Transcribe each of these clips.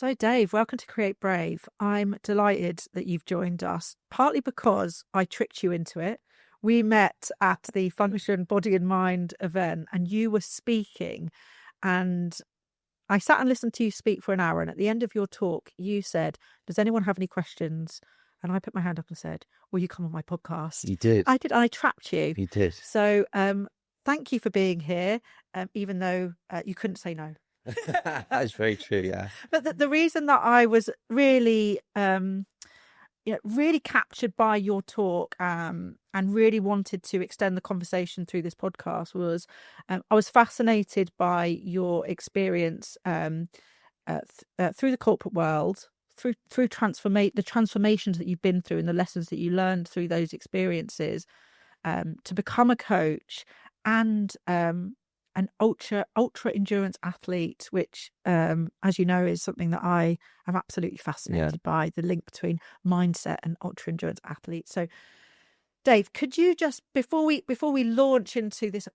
So, Dave, welcome to Create Brave. I'm delighted that you've joined us, partly because I tricked you into it. We met at the Function Body and Mind event, and you were speaking, and I sat and listened to you speak for an hour. And at the end of your talk, you said, "Does anyone have any questions?" And I put my hand up and said, "Will you come on my podcast?" You did. I did. And I trapped you. You did. So, thank you for being here, even though you couldn't say no. That's very true, yeah. But the reason that I was really, really captured by your talk, and really wanted to extend the conversation through this podcast was, I was fascinated by your experience through the corporate world, through the transformations that you've been through and the lessons that you learned through those experiences, to become a coach and an ultra endurance athlete, which, as you know, is something that I am absolutely fascinated by, the link between mindset and ultra endurance athletes. So, Dave, could you just, before we launch into this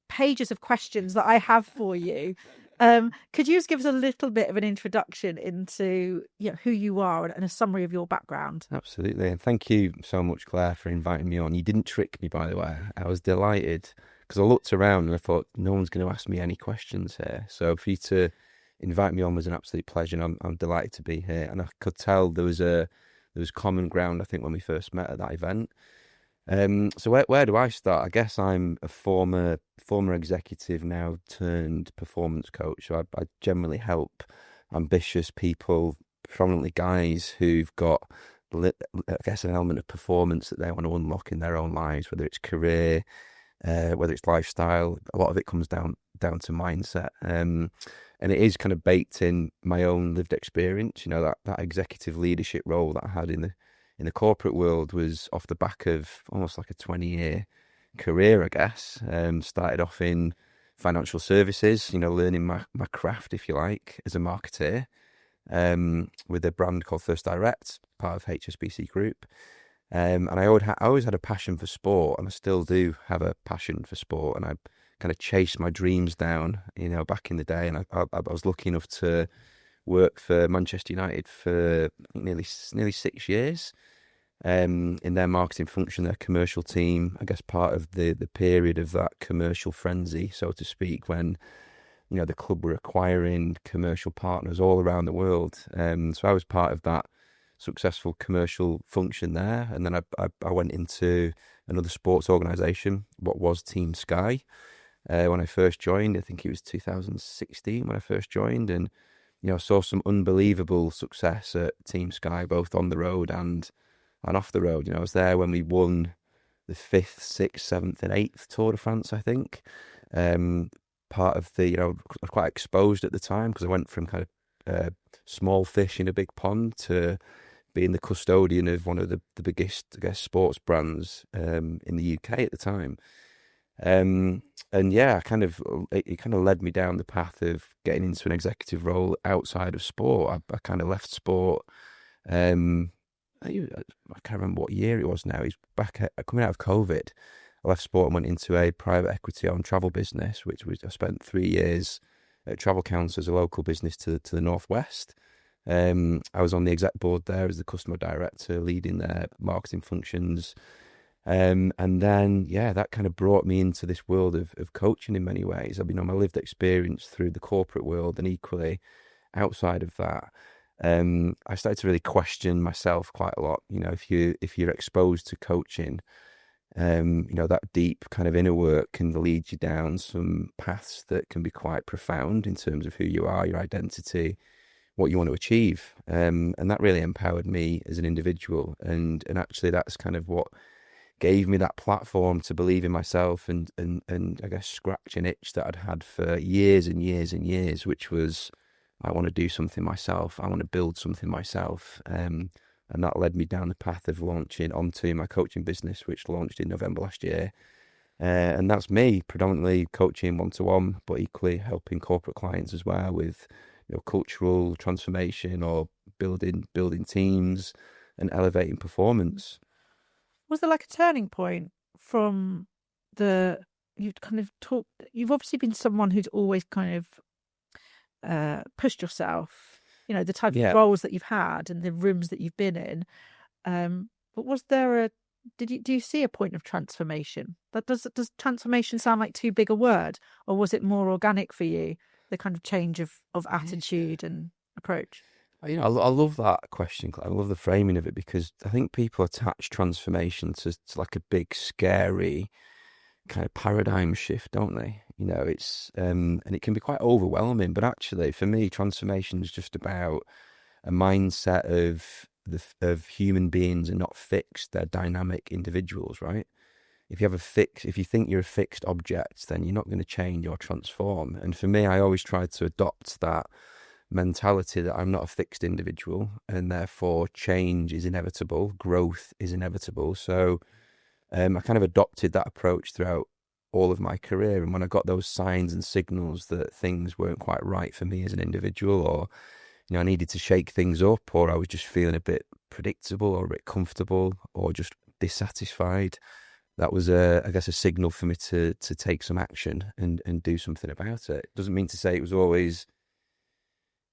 pages of questions that I have for you, could you just give us a little bit of an introduction into who you are and a summary of your background? Absolutely. And thank you so much, Claire, for inviting me on. You didn't trick me, by the way. I was delighted because I looked around and I thought, no one's going to ask me any questions here. So for you to invite me on was an absolute pleasure, and I'm delighted to be here. And I could tell there was common ground, I think, when we first met at that event. So where do I start? I guess I'm a former executive now turned performance coach. So I generally help ambitious people, predominantly guys who've got, I guess, an element of performance that they want to unlock in their own lives, whether it's career, whether it's lifestyle. A lot of it comes down to mindset, and it is kind of baked in my own lived experience. That executive leadership role that I had in the corporate world was off the back of almost like a 20-year career, I guess. Started off in financial services, learning my craft, if you like, as a marketeer, with a brand called First Direct, part of HSBC Group. And I always had a passion for sport, and I still do have a passion for sport. And I kind of chased my dreams down, back in the day. And I was lucky enough to work for Manchester United for, I think, nearly 6 years, in their marketing function, their commercial team. I guess part of the period of that commercial frenzy, so to speak, when the club were acquiring commercial partners all around the world. So I was part of that successful commercial function there, and then I went into another sports organisation, what was Team Sky, when I first joined. I think it was 2016 when I first joined, and I saw some unbelievable success at Team Sky, both on the road and off the road. I was there when we won the 5th, 6th, 7th and 8th Tour de France, I think. Part of the, I was quite exposed at the time because I went from kind of small fish in a big pond to being the custodian of one of the biggest, I guess, sports brands in the UK at the time. And yeah, it kind of led me down the path of getting into an executive role outside of sport. I kind of left sport. I can't remember what year it was now. He's back coming out of COVID. I left sport and went into a private equity-owned travel business, I spent 3 years at Travel Council as a local business to the northwest. I was on the exec board there as the customer director, leading their marketing functions. And then, that kind of brought me into this world of coaching in many ways. I've been on my lived experience through the corporate world, and equally outside of that, I started to really question myself quite a lot. If you're exposed to coaching, that deep kind of inner work can lead you down some paths that can be quite profound in terms of who you are, your identity, what you want to achieve. And that really empowered me as an individual. And actually that's kind of what gave me that platform to believe in myself and I guess scratch an itch that I'd had for years and years and years, which was, I want to do something myself. I want to build something myself. And that led me down the path of launching onto my coaching business, which launched in November last year. And that's me predominantly coaching one-to-one, but equally helping corporate clients as well with cultural transformation or building teams and elevating performance. Was there like a turning point from you've obviously been someone who's always kind of pushed yourself the type of Yeah. roles that you've had and the rooms that you've been in. But was there do you see a point of transformation? Does transformation sound like too big a word, or was it more organic for you, the kind of change of attitude and approach? I love that question, Claire. I love the framing of it because I think people attach transformation to like a big, scary kind of paradigm shift, don't they? It's and it can be quite overwhelming. But actually, for me, transformation is just about a mindset of human beings are not fixed; they're dynamic individuals, right? If you think you're a fixed object, then you're not going to change or transform. And for me, I always try to adopt that mentality that I'm not a fixed individual and therefore change is inevitable, growth is inevitable. So I kind of adopted that approach throughout all of my career. And when I got those signs and signals that things weren't quite right for me as an individual, or I needed to shake things up, or I was just feeling a bit predictable or a bit comfortable or just dissatisfied, that was I guess a signal for me to take some action and do something about it. Doesn't mean to say it was always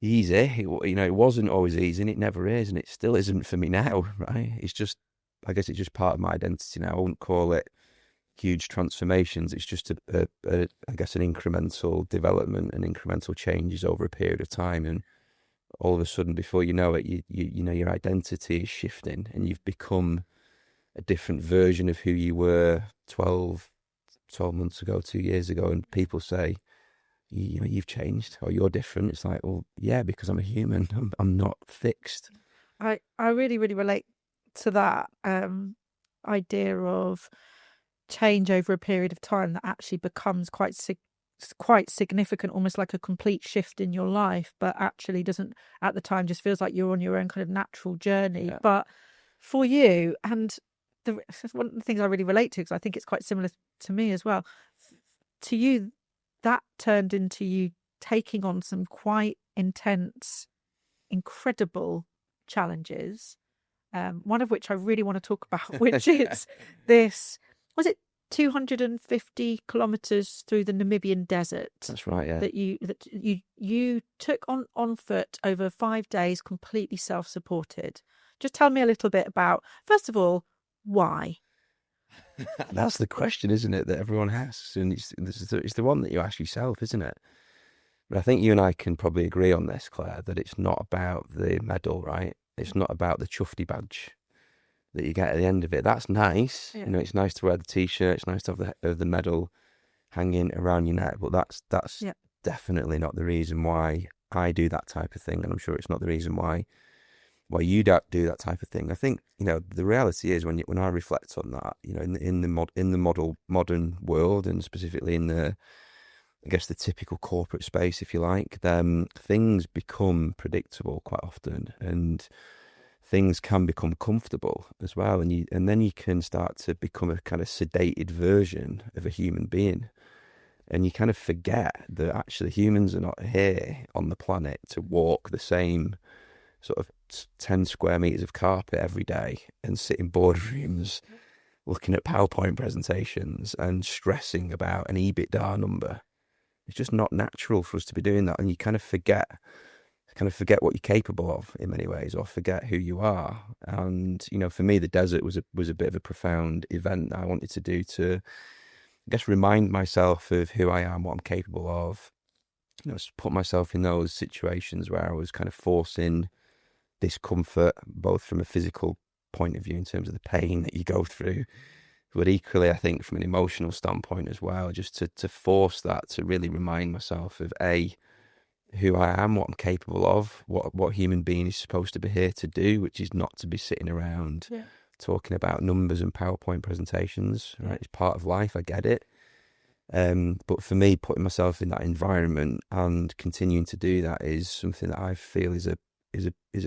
easy. It wasn't always easy, and it never is, and it still isn't for me now, right? I guess it's just part of my identity now. I wouldn't call it huge transformations. It's just I guess an incremental development and incremental changes over a period of time, and all of a sudden, before you know it, your identity is shifting, and you've become a different version of who you were 12 months ago, 2 years ago, and people say, you've changed or you're different. It's like, well, yeah, because I'm a human. I'm not fixed. I really, really relate to that idea of change over a period of time that actually becomes quite significant, almost like a complete shift in your life, but actually doesn't at the time, just feels like you're on your own kind of natural journey. Yeah. But for you, and one of the things I really relate to, because I think it's quite similar to me as well, to you, that turned into you taking on some quite intense, incredible challenges, one of which I really want to talk about, which is this, was it 250 kilometers through the Namibian desert? That's right, yeah. That you took on foot over 5 days, completely self-supported. Just tell me a little bit about, first of all, why? That's the question, isn't it, that everyone asks, and it's the one that you ask yourself, isn't it? But I think you and I can probably agree on this, Claire, that it's not about the medal, right? It's not about the chuffedy badge that you get at the end of it. That's nice. Yeah. It's nice to wear the T-shirt. It's nice to have the medal hanging around your neck. But that's Yeah. definitely not the reason why I do that type of thing. And I'm sure it's not the reason why you do that type of thing. I think, the reality is when I reflect on that, in the modern world, and specifically in the typical corporate space, if you like, then things become predictable quite often, and things can become comfortable as well, and then you can start to become a kind of sedated version of a human being, and you kind of forget that actually humans are not here on the planet to walk the same sort of 10 square meters of carpet every day and sit in boardrooms looking at PowerPoint presentations and stressing about an EBITDA number. It's just not natural for us to be doing that, and you kind of forget what you're capable of in many ways, or forget who you are. And for me, the desert was a bit of a profound event that I wanted to do to, I guess, remind myself of who I am, what I'm capable of. Put myself in those situations where I was kind of forcing discomfort, both from a physical point of view in terms of the pain that you go through, but equally, I think, from an emotional standpoint as well, just to force that, to really remind myself of who I am, what I'm capable of, what human being is supposed to be here to do, which is not to be sitting around talking about numbers and PowerPoint presentations, right? It's part of life, I get it. But for me, putting myself in that environment and continuing to do that is something that I feel is a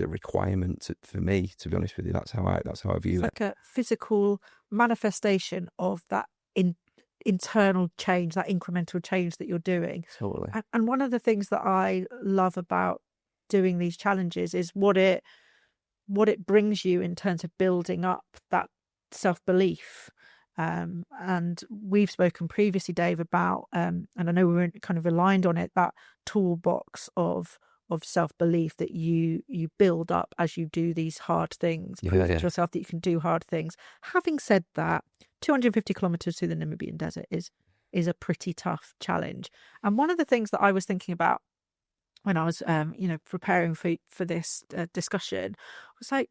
requirement for me, to be honest with you. That's how I view it. It's like a physical manifestation of that internal change, that incremental change that you're doing. Totally. And one of the things that I love about doing these challenges is what it brings you in terms of building up that self-belief. And we've spoken previously, Dave, about, and I know we were kind of aligned on it, that toolbox of of self-belief that you build up as you do these hard things, prove to yourself that you can do hard things. Having said that, 250 kilometers through the Namibian desert is a pretty tough challenge. And one of the things that I was thinking about when I was preparing for this discussion was like,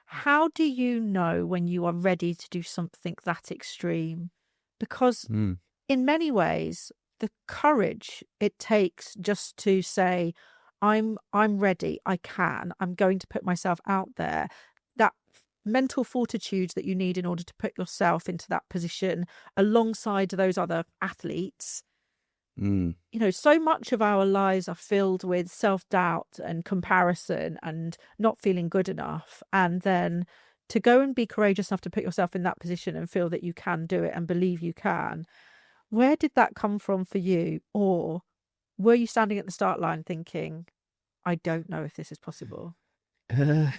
how do you know when you are ready to do something that extreme? Because in many ways, the courage it takes just to say, I'm ready, I'm going to put myself out there, that mental fortitude that you need in order to put yourself into that position alongside those other athletes. So much of our lives are filled with self-doubt and comparison and not feeling good enough. And then to go and be courageous enough to put yourself in that position and feel that you can do it and believe you can. Where did that come from for you? Or were you standing at the start line thinking, I don't know if this is possible? Yeah,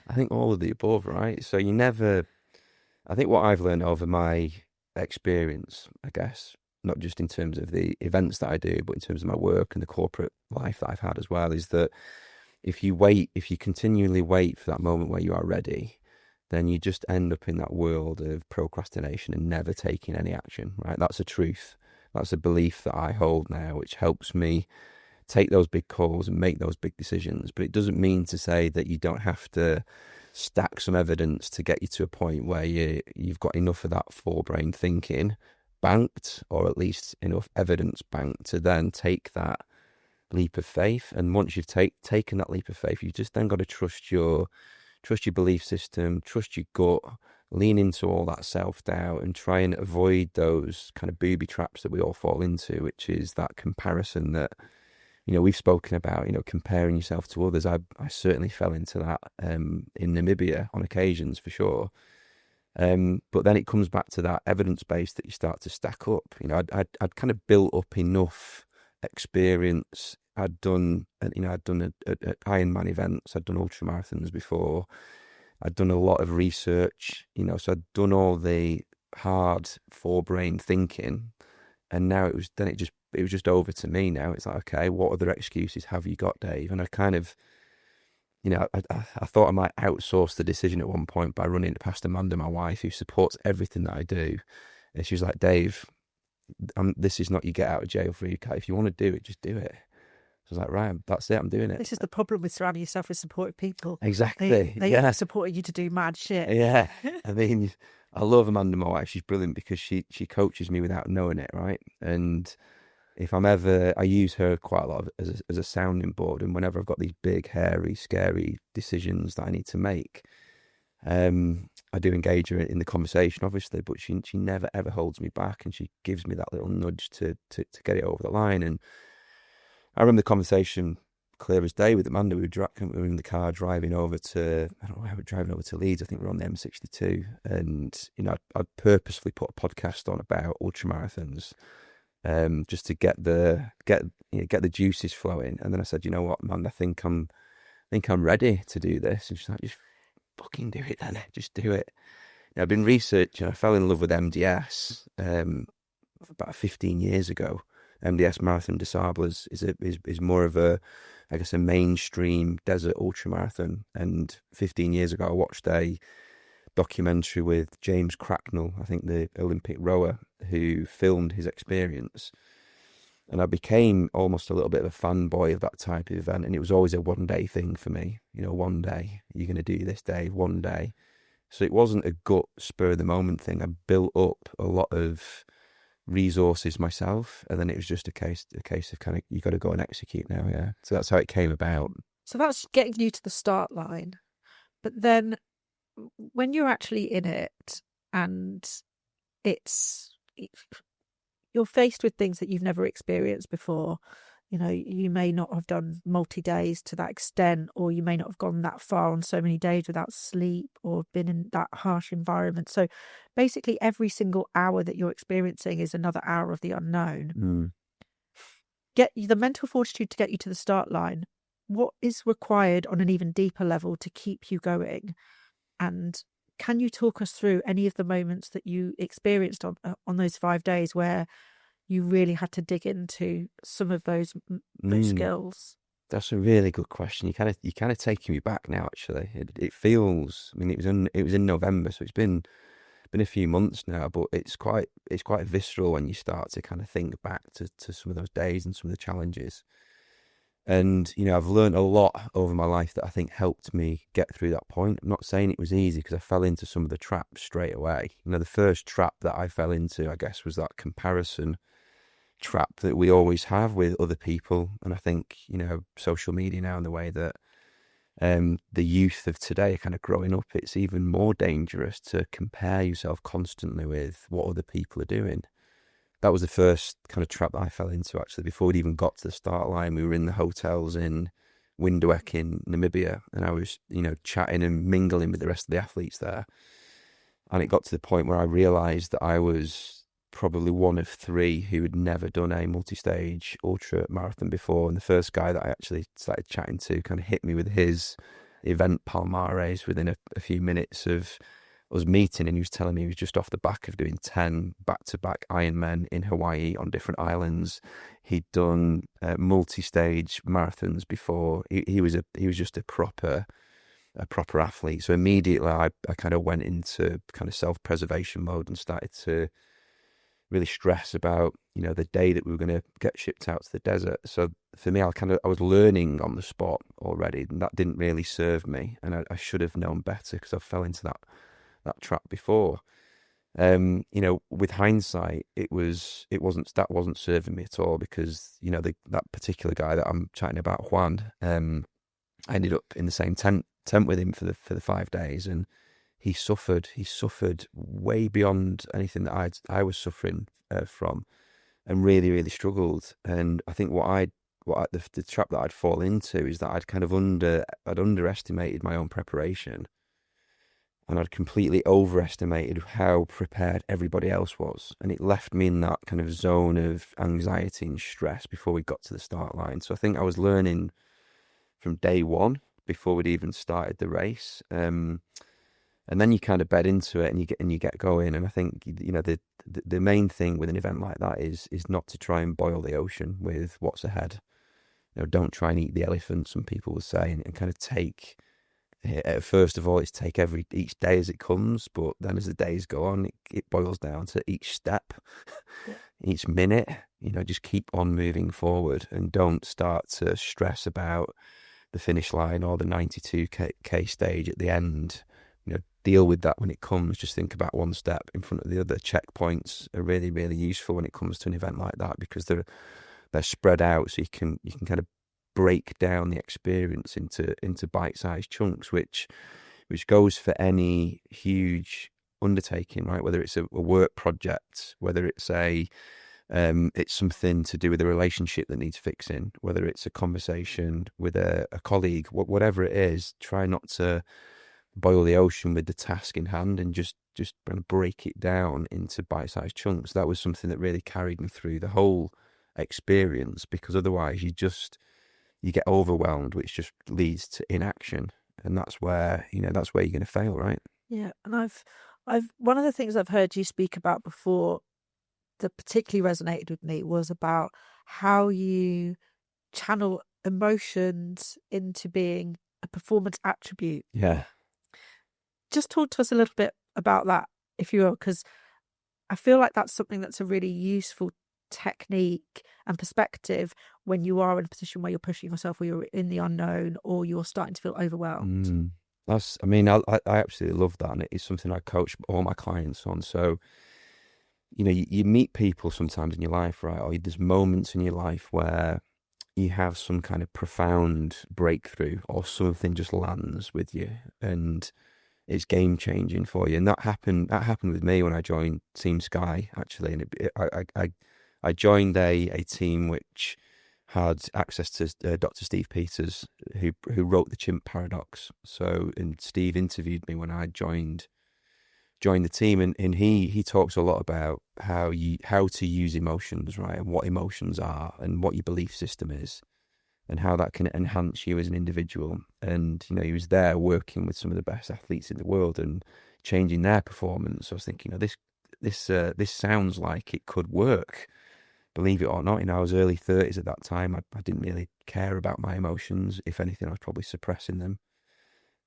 I think all of the above, right? So I think what I've learned over my experience, I guess, not just in terms of the events that I do, but in terms of my work and the corporate life that I've had as well, is that if you continually wait for that moment where you are ready, then you just end up in that world of procrastination and never taking any action, right? That's a truth. That's a belief that I hold now, which helps me take those big calls and make those big decisions. But it doesn't mean to say that you don't have to stack some evidence to get you to a point where you've got enough of that forebrain thinking banked, or at least enough evidence banked to then take that leap of faith. And once you've taken that leap of faith, you've just then got to trust your belief system, trust your gut, lean into all that self-doubt and try and avoid those kind of booby traps that we all fall into, which is that comparison that, we've spoken about, comparing yourself to others. I certainly fell into that in Namibia on occasions, for sure. But then it comes back to that evidence base that you start to stack up. I'd kind of built up enough experience. I'd done Ironman events. I'd done ultramarathons before. I'd done a lot of research. So I'd done all the hard forebrain thinking, and now it was just over to me. Now it's like, okay, what other excuses have you got, Dave? And I kind of, I thought I might outsource the decision at one point by running it past Amanda, my wife, who supports everything that I do. And she was like, Dave, this is not your get out of jail free card. If you want to do it, just do it. So I was like, right, that's it, I'm doing it. This is the problem with surrounding yourself with supportive people. Exactly. They supporting you to do mad shit. Yeah. I mean, I love Amanda, my wife. She's brilliant because she coaches me without knowing it, right? And if I use her quite a lot as a sounding board, and whenever I've got these big, hairy, scary decisions that I need to make, I do engage her in the conversation, obviously, but she never ever holds me back, and she gives me that little nudge to get it over the line. And I remember the conversation clear as day with Amanda. We were in the car driving over to, I don't know where we're driving over to Leeds. I think we were on the M62, and I'd purposefully put a podcast on about ultramarathons. Just to get the juices flowing. And then I said, you know what, man, I think I'm ready to do this. And she's like, just fucking do it then. Just do it. I've been researching. I fell in love with MDS about 15 years ago. MDS Marathon des Sables is more of a mainstream desert ultramarathon. And 15 years ago, I watched a documentary with James Cracknell, I think the Olympic rower, who filmed his experience. And I became almost a little bit of a fanboy of that type of event. And it was always a one-day thing for me. One day, you're going to do this day, one day. So it wasn't a gut, spur-of-the-moment thing. I built up a lot of resources myself. And then it was just a case of kind of, you got to go and execute now, yeah. So that's how it came about. So that's getting you to the start line. But then when you're actually in it and you're faced with things that you've never experienced before, you may not have done multi-days to that extent, or you may not have gone that far on so many days without sleep or been in that harsh environment. So basically every single hour that you're experiencing is another hour of the unknown. Get the mental fortitude to get you to the start line. What is required on an even deeper level to keep you going? And can you talk us through any of the moments that you experienced on those 5 days where you really had to dig into some of those Mm, skills? that's a really good question. You kind of taking me back now. Actually, it feels. I mean, it was in November, so it's been a few months now, but it's quite visceral when you start to kind of think back to some of those days and some of the challenges. And I've learned a lot over my life that I think helped me get through that point. I'm not saying it was easy because I fell into some of the traps straight away. The first trap that I fell into, I guess, was that comparison trap that we always have with other people. And I think, social media now and the way that the youth of today are kind of growing up, it's even more dangerous to compare yourself constantly with what other people are doing. That was the first kind of trap that I fell into, actually. Before we'd even got to the start line, we were in the hotels in Windhoek in Namibia, and I was, chatting and mingling with the rest of the athletes there. And it got to the point where I realised that I was probably one of three who had never done a multi-stage ultra marathon before. And the first guy that I actually started chatting to kind of hit me with his event palmares within a few minutes of us meeting, and he was telling me he was just off the back of doing 10 back-to-back Ironmen in Hawaii on different islands. He'd done multi-stage marathons before. He was just a proper athlete. So immediately I kind of went into kind of self-preservation mode and started to really stress about the day that we were going to get shipped out to the desert. So for me, I was learning on the spot already, and that didn't really serve me, and I should have known better because I fell into that trap before. With hindsight, that wasn't serving me at all, because that particular guy that I'm chatting about, Juan, I ended up in the same tent with him for the 5 days, and he suffered way beyond anything that I was suffering from, and really, really struggled. And I think the trap that I'd fall into is that I'd underestimated my own preparation, and I'd completely overestimated how prepared everybody else was. And it left me in that kind of zone of anxiety and stress before we got to the start line. So I think I was learning from day one before we'd even started the race. And then you kind of bed into it, and you get going. And I think, the main thing with an event like that is not to try and boil the ocean with what's ahead. Don't try and eat the elephant, some people would say, and kind of take... First of all, it's take each day as it comes, but then as the days go on, it boils down to each step, each minute. Just keep on moving forward, and don't start to stress about the finish line or the 92K stage at the end. Deal with that when it comes. Just think about one step in front of the other. Checkpoints are really, really useful when it comes to an event like that, because they're spread out, so you can kind of break down the experience into bite-sized chunks, which goes for any huge undertaking, right? Whether it's a work project, whether it's it's something to do with a relationship that needs fixing, whether it's a conversation with a colleague, whatever it is. Try not to boil the ocean with the task in hand, and just kind of break it down into bite-sized chunks. That was something that really carried me through the whole experience, because otherwise you get overwhelmed, which just leads to inaction, and that's where you're going to fail, right? Yeah, and I've one of the things I've heard you speak about before that particularly resonated with me was about how you channel emotions into being a performance attribute. Yeah. Just talk to us a little bit about that, if you will, because I feel like that's something that's a really useful technique and perspective when you are in a position where you're pushing yourself, or you're in the unknown, or you're starting to feel overwhelmed. I absolutely love that, and it is something I coach all my clients on. So, you meet people sometimes in your life, right? Or there's moments in your life where you have some kind of profound breakthrough, or something just lands with you, and it's game changing for you. And that happened with me when I joined Team Sky, actually. And I joined a team which had access to Dr. Steve Peters, who wrote the Chimp Paradox. So, and Steve interviewed me when I joined the team, and he talks a lot about how to use emotions, right, and what emotions are, and what your belief system is, and how that can enhance you as an individual. And he was there working with some of the best athletes in the world and changing their performance. So I was thinking, this sounds like it could work. believe it or not, I was early 30s at that time. I didn't really care about my emotions. If anything, I was probably suppressing them.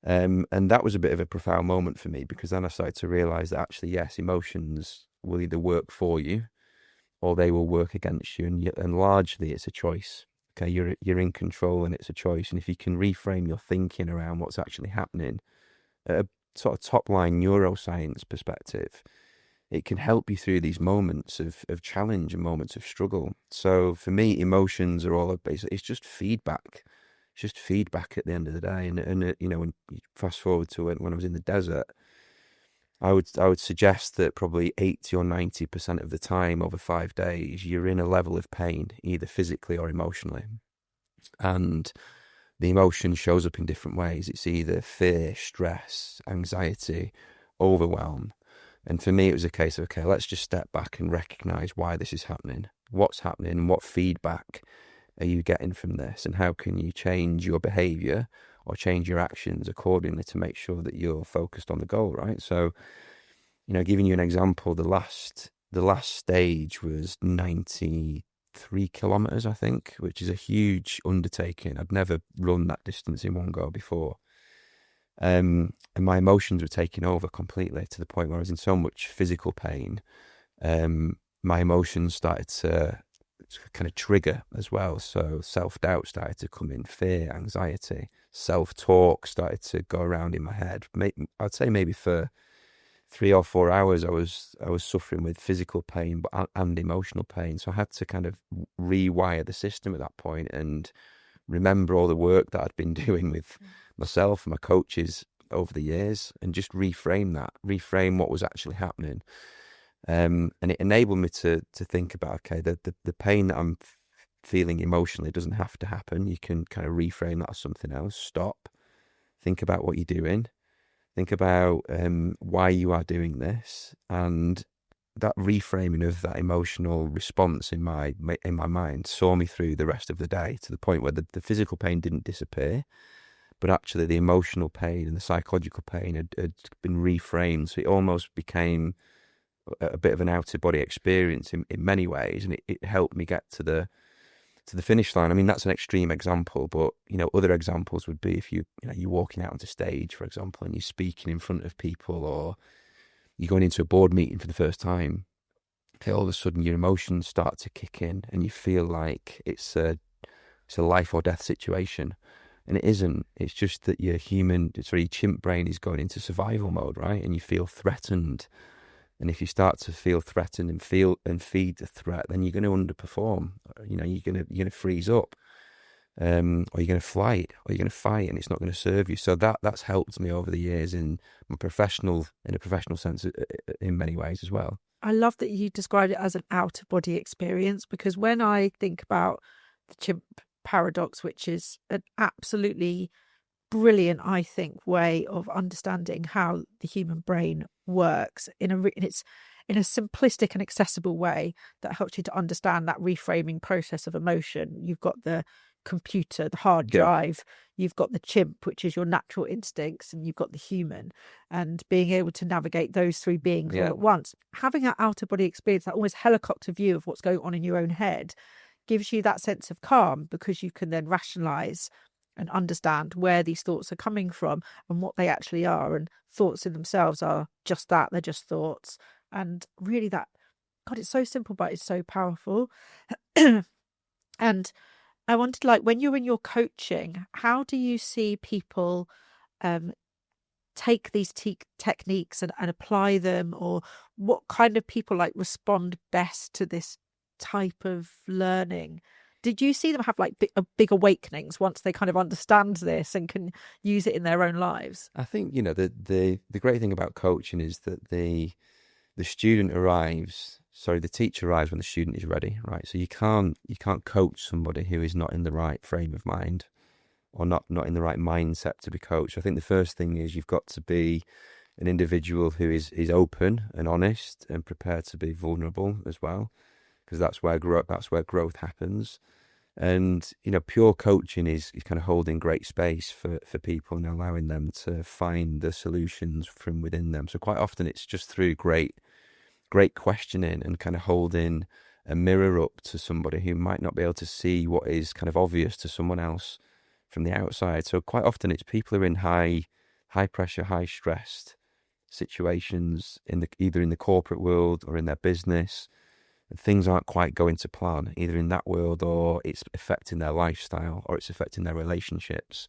And that was a bit of a profound moment for me, because then I started to realize that actually, yes, emotions will either work for you or they will work against you. And largely it's a choice. Okay, you're in control, and it's a choice. And if you can reframe your thinking around what's actually happening at a sort of top line neuroscience perspective, it can help you through these moments of challenge and moments of struggle. So for me, emotions are all basically, it's just feedback. It's just feedback at the end of the day. And when you fast forward to it, when I was in the desert, I would suggest that probably 80 or 90% of the time over 5 days, you're in a level of pain, either physically or emotionally. And the emotion shows up in different ways. It's either fear, stress, anxiety, overwhelm. And for me, it was a case of, okay, let's just step back and recognize why this is happening. What's happening, and what feedback are you getting from this? And how can you change your behavior or change your actions accordingly to make sure that you're focused on the goal, right? So, giving you an example, the last stage was 93 kilometers, I think, which is a huge undertaking. I'd never run that distance in one go before. And my emotions were taking over completely, to the point where I was in so much physical pain. My emotions started to kind of trigger as well. So self-doubt started to come in, fear, anxiety, self-talk started to go around in my head. I'd say maybe for 3 or 4 hours I was suffering with physical pain and emotional pain. So I had to kind of rewire the system at that point and remember all the work that I'd been doing with myself and my coaches over the years, and just reframe what was actually happening. And it enabled me to think about, okay, the pain that I'm feeling emotionally doesn't have to happen. You can kind of reframe that as something else. Stop, think about what you're doing, think about why you are doing this, and that reframing of that emotional response in my mind saw me through the rest of the day, to the point where the physical pain didn't disappear, but actually the emotional pain and the psychological pain had been reframed. So it almost became a bit of an out of body experience in many ways, and it helped me get to the finish line. I mean, that's an extreme example, but other examples would be if you're walking out onto stage, for example, and you're speaking in front of people, or you're going into a board meeting for the first time. Okay, all of a sudden your emotions start to kick in, and you feel like it's a life or death situation, and it isn't. It's just that your chimp brain is going into survival mode, right? And you feel threatened. And if you start to feel threatened and feed the threat, then you're going to underperform. You're going to freeze up, or you're going to flight, or you're going to fight, and it's not going to serve you. So that's helped me over the years in a professional sense, in many ways as well. I love that you described it as an out of body experience, because when I think about the chimp paradox, which is an absolutely brilliant, I think, way of understanding how the human brain works in a simplistic and accessible way that helps you to understand that reframing process of emotion. You've got the computer, the hard drive, you've got the chimp, which is your natural instincts, and you've got the human, and being able to navigate those three beings all at once. Having that out of body experience, that almost helicopter view of what's going on in your own head, gives you that sense of calm, because you can then rationalize and understand where these thoughts are coming from and what they actually are. And thoughts in themselves are just that, they're just thoughts. And really God, it's so simple, but it's so powerful. And I wanted, when you're in your coaching, how do you see people take these techniques and apply them, or what kind of people respond best to this type of learning? Did you see them have big awakenings once they kind of understand this and can use it in their own lives? I think the great thing about coaching is that the student arrives. Sorry, the teacher arrives when the student is ready, right? So you can't coach somebody who is not in the right frame of mind, or not in the right mindset to be coached. I think the first thing is you've got to be an individual who is open and honest and prepared to be vulnerable as well, because that's where growth happens. And pure coaching is kind of holding great space for people and allowing them to find the solutions from within them. So quite often it's just through great questioning and kind of holding a mirror up to somebody who might not be able to see what is kind of obvious to someone else from the outside. So quite often it's people who are in high pressure, high stressed situations either in the corporate world or in their business. And things aren't quite going to plan, either in that world, or it's affecting their lifestyle, or it's affecting their relationships.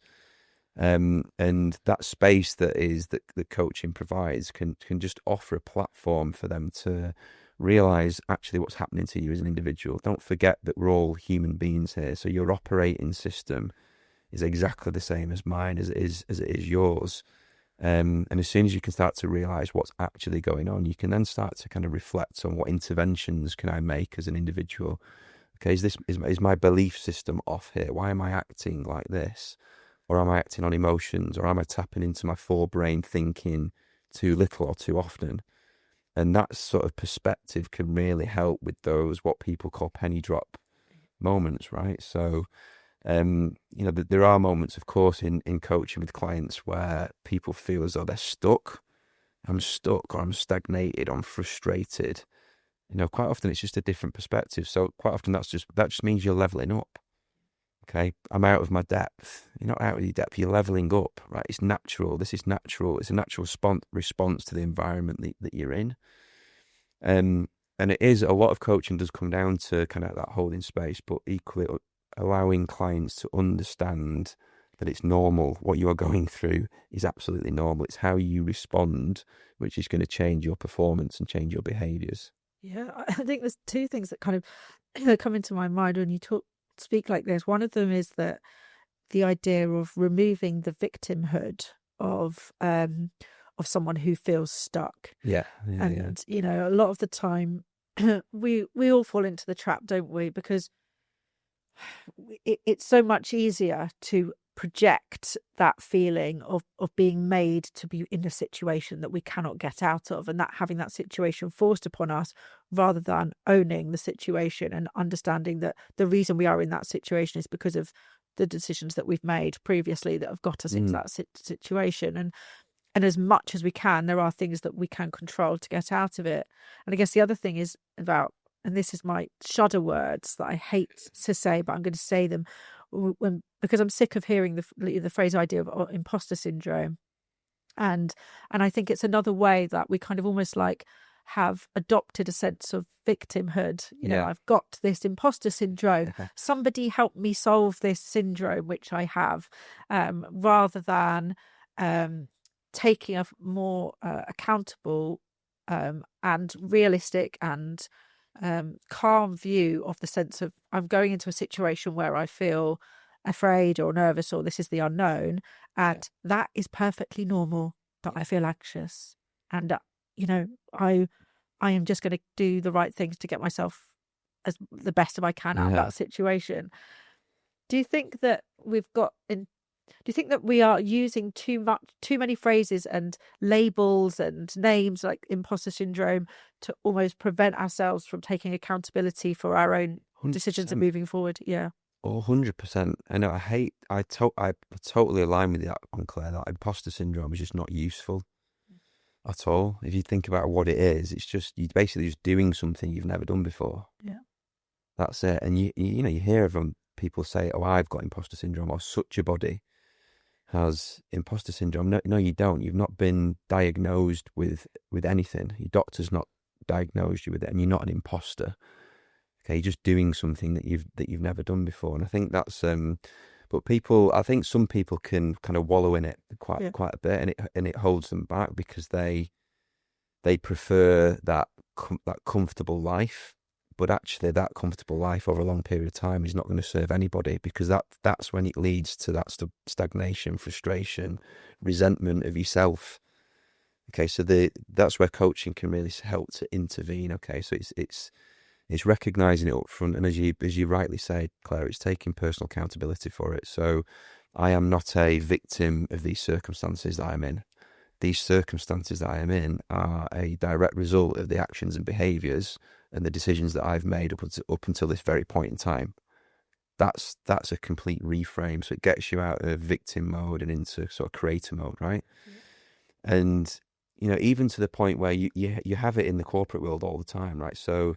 And that space that the coaching provides can just offer a platform for them to realize actually what's happening to you as an individual. Don't forget that we're all human beings here. So your operating system is exactly the same as mine, as it is yours. And as soon as you can start to realize what's actually going on, you can then start to kind of reflect on what interventions can I make as an individual. Okay, is my belief system off here? Why am I acting like this? Or am I acting on emotions? Or am I tapping into my forebrain thinking too little or too often? And that sort of perspective can really help with those what people call penny drop moments, right? So there are moments, of course, in coaching with clients where people feel as though they're stuck. I'm stuck, or I'm stagnated, I'm frustrated. Quite often it's just a different perspective. So quite often that just means you're leveling up. Okay, I'm out of my depth. You're not out of your depth, you're leveling up, right? It's natural. This is natural. It's a natural response to the environment that you're in. And it is, a lot of coaching does come down to kind of that holding space, but equally allowing clients to understand that it's normal. What you are going through is absolutely normal. It's how you respond, which is going to change your performance and change your behaviours. Yeah, I think there's two things that kind of come into my mind when you speak like this. One of them is that the idea of removing the victimhood of someone who feels stuck. Yeah. And a lot of the time we all fall into the trap, don't we? Because it's so much easier to project that feeling of being made to be in a situation that we cannot get out of, and that having that situation forced upon us, rather than owning the situation and understanding that the reason we are in that situation is because of the decisions that we've made previously that have got us into that situation. And as much as we can, there are things that we can control to get out of it. And I guess the other thing is about, and this is my shudder words that I hate to say, but I'm going to say them because I'm sick of hearing the phrase idea of imposter syndrome. And I think it's another way that we kind of almost like have adopted a sense of victimhood. I've got this imposter syndrome. Somebody help me solve this syndrome, which I have, rather than taking a more accountable and realistic and calm view of the sense of I'm going into a situation where I feel afraid or nervous, or this is the unknown, and that is perfectly normal that I feel anxious, and I am just going to do the right things to get myself as the best of I can out of that situation. Do you think that do you think that we are using too many phrases and labels and names like imposter syndrome to almost prevent ourselves from taking accountability for our own 100%. Decisions and moving forward? Yeah. 100%. I know. I totally align with that, Claire. That imposter syndrome is just not useful at all. If you think about what it is, it's just you're basically just doing something you've never done before. Yeah. That's it. And you hear of people say, "Oh, I've got imposter syndrome," or "Such a body has imposter syndrome." No, you don't. You've not been diagnosed with anything. Your doctor's not diagnosed you with it, and you're not an imposter. Okay, you're just doing something that you've never done before. And I think that's but I think some people can kind of wallow in it quite a bit, and it holds them back because they prefer that comfortable life. But actually, that comfortable life over a long period of time is not going to serve anybody, because that's when it leads to that stagnation, frustration, resentment of yourself. Okay, so that's where coaching can really help to intervene. Okay, so it's recognizing it up front, and as you rightly say, Claire, it's taking personal accountability for it. So I am not a victim of these circumstances that I'm in. These circumstances that I am in are a direct result of the actions and behaviours and the decisions that I've made up until this very point in time. That's a complete reframe. So it gets you out of victim mode and into sort of creator mode, right? Yeah. And even to the point where you have it in the corporate world all the time, right? So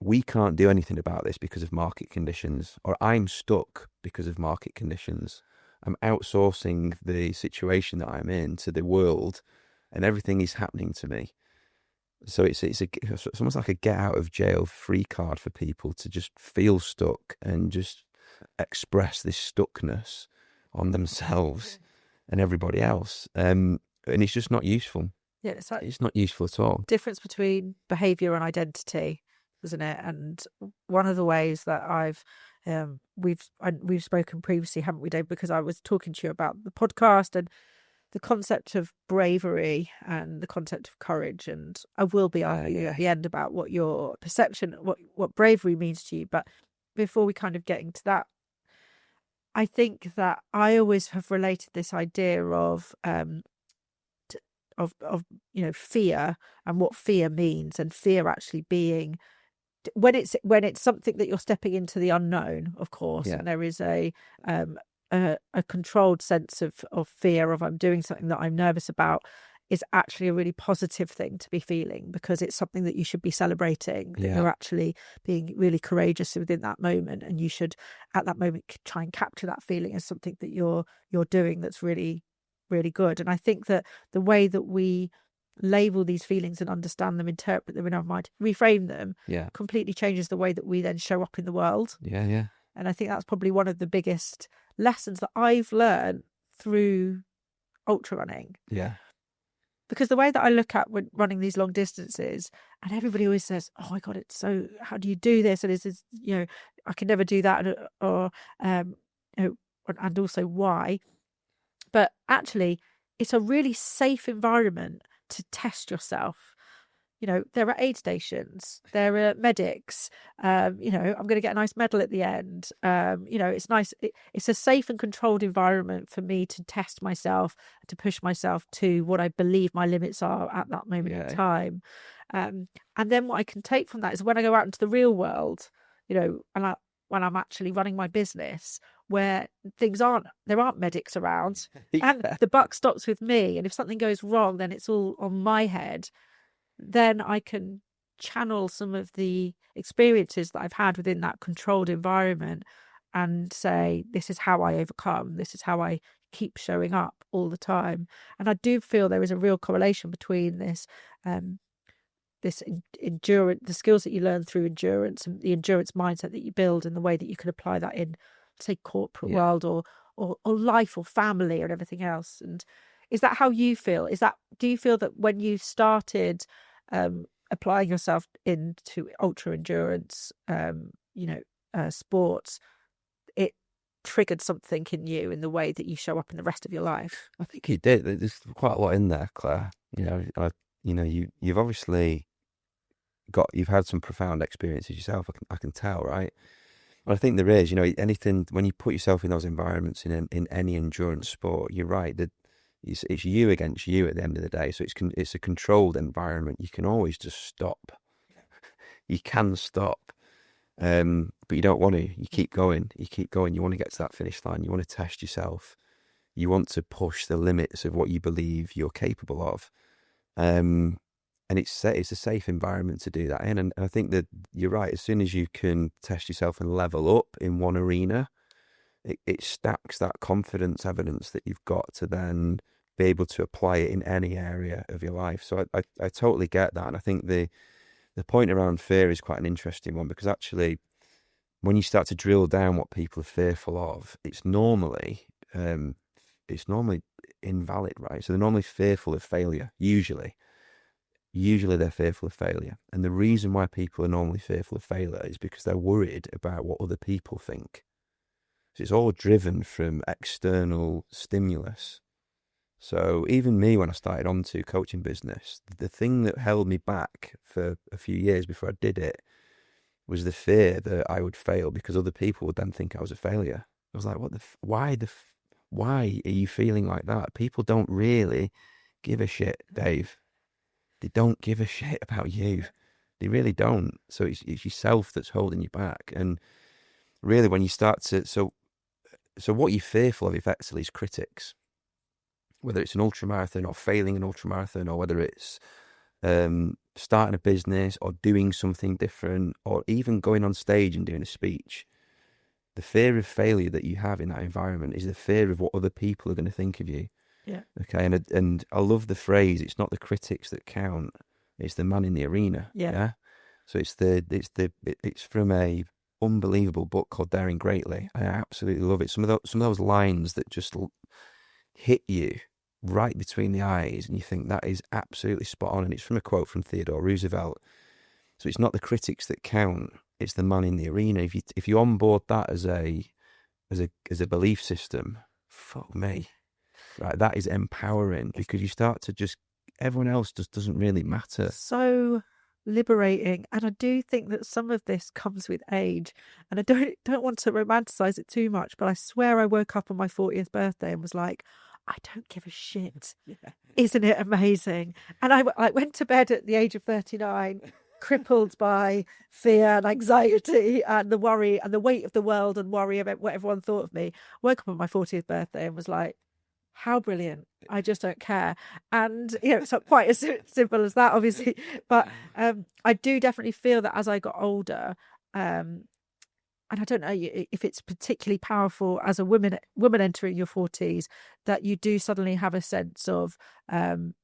we can't do anything about this because of market conditions, or I'm stuck because of market conditions. I'm outsourcing the situation that I'm in to the world, and everything is happening to me. So it's almost like a get out of jail free card for people to just feel stuck and just express this stuckness on themselves and everybody else. And it's just not useful. Yeah, it's like It's not useful at all. difference between behavior and identity, isn't it? And one of the ways that we've spoken previously, haven't we, Dave? Because I was talking to you about the podcast and the concept of bravery and the concept of courage, and I will be asking you at the end about what your perception, what bravery means to you. But before we kind of get into that, I think that I always have related this idea of fear and what fear means, and fear actually being when it's something that you're stepping into the unknown, of course, and there is a controlled sense of fear of I'm doing something that I'm nervous about, is actually a really positive thing to be feeling, because it's something that you should be celebrating, that you're actually being really courageous within that moment, and you should at that moment try and capture that feeling as something that you're doing that's really, really good. And I think that the way that we label these feelings and understand them, interpret them in our mind, reframe them, completely changes the way that we then show up in the world. And I think that's probably one of the biggest lessons that I've learned through ultra running. Because the way that I look at when running these long distances, and everybody always says, "Oh my God, it's so, how do you do this?" And is this, I can never do that, and also why. But actually, it's a really safe environment to test yourself. There are aid stations, there are medics, I'm going to get a nice medal at the end. It's nice. It's a safe and controlled environment for me to test myself, to push myself to what I believe my limits are at that moment in time. And then what I can take from that is when I go out into the real world, and when I'm actually running my business, where there aren't medics around, and the buck stops with me. And if something goes wrong, then it's all on my head. Then I can channel some of the experiences that I've had within that controlled environment and say, this is how I overcome, this is how I keep showing up all the time. And I do feel there is a real correlation between this endurance, the skills that you learn through endurance, and the endurance mindset that you build, and the way that you can apply that in, say, corporate world or life or family or everything else. And is that how you feel? Do you feel that when you started applying yourself into ultra endurance, sports, it triggered something in you in the way that you show up in the rest of your life? I think it did. There's quite a lot in there, Claire. You've obviously you've had some profound experiences yourself. I can tell, right? But I think there is, anything, when you put yourself in those environments in any endurance sport, you're right, that it's you against you at the end of the day. So it's a controlled environment. You can always just stop. You can stop, but you don't want to. You keep going. You want to get to that finish line. You want to test yourself. You want to push the limits of what you believe you're capable of. And it's a safe environment to do that in. And I think that you're right. As soon as you can test yourself and level up in one arena, it stacks that confidence evidence that you've got to then be able to apply it in any area of your life. So I totally get that. And I think the point around fear is quite an interesting one, because actually when you start to drill down what people are fearful of, it's normally invalid, right? So they're normally fearful of failure, usually they're fearful of failure. And the reason why people are normally fearful of failure is because they're worried about what other people think. So it's all driven from external stimulus. So even me, when I started onto coaching business, the thing that held me back for a few years before I did it was the fear that I would fail, because other people would then think I was a failure. I was like, why are you feeling like that? People don't really give a shit, Dave. They don't give a shit about you. They really don't. So it's yourself that's holding you back. And really, when you start to, so what you're fearful of effectively is critics. Whether it's an ultramarathon or failing an ultramarathon, or whether it's starting a business or doing something different, or even going on stage and doing a speech, the fear of failure that you have in that environment is the fear of what other people are going to think of you. Yeah. Okay. And I love the phrase, it's not the critics that count, it's the man in the arena. Yeah. So it's from a unbelievable book called Daring Greatly. I absolutely love it. Some of those lines that just hit you right between the eyes, and you think that is absolutely spot on. And it's from a quote from Theodore Roosevelt. So it's not the critics that count, it's the man in the arena. If you onboard that as a belief system, fuck me, right? That is empowering, because you start to just, everyone else just doesn't really matter. So liberating. And I do think that some of this comes with age, and I don't want to romanticize it too much, but I swear I woke up on my 40th birthday and was like, I don't give a shit. Isn't it amazing? And I went to bed at the age of 39, crippled by fear and anxiety and the worry and the weight of the world and worry about what everyone thought of me. Woke up on my 40th birthday and was like, how brilliant. I just don't care. And, it's not quite as simple as that, obviously. But I do definitely feel that as I got older, and I don't know if it's particularly powerful as a woman entering your 40s, that you do suddenly have a sense of, I'm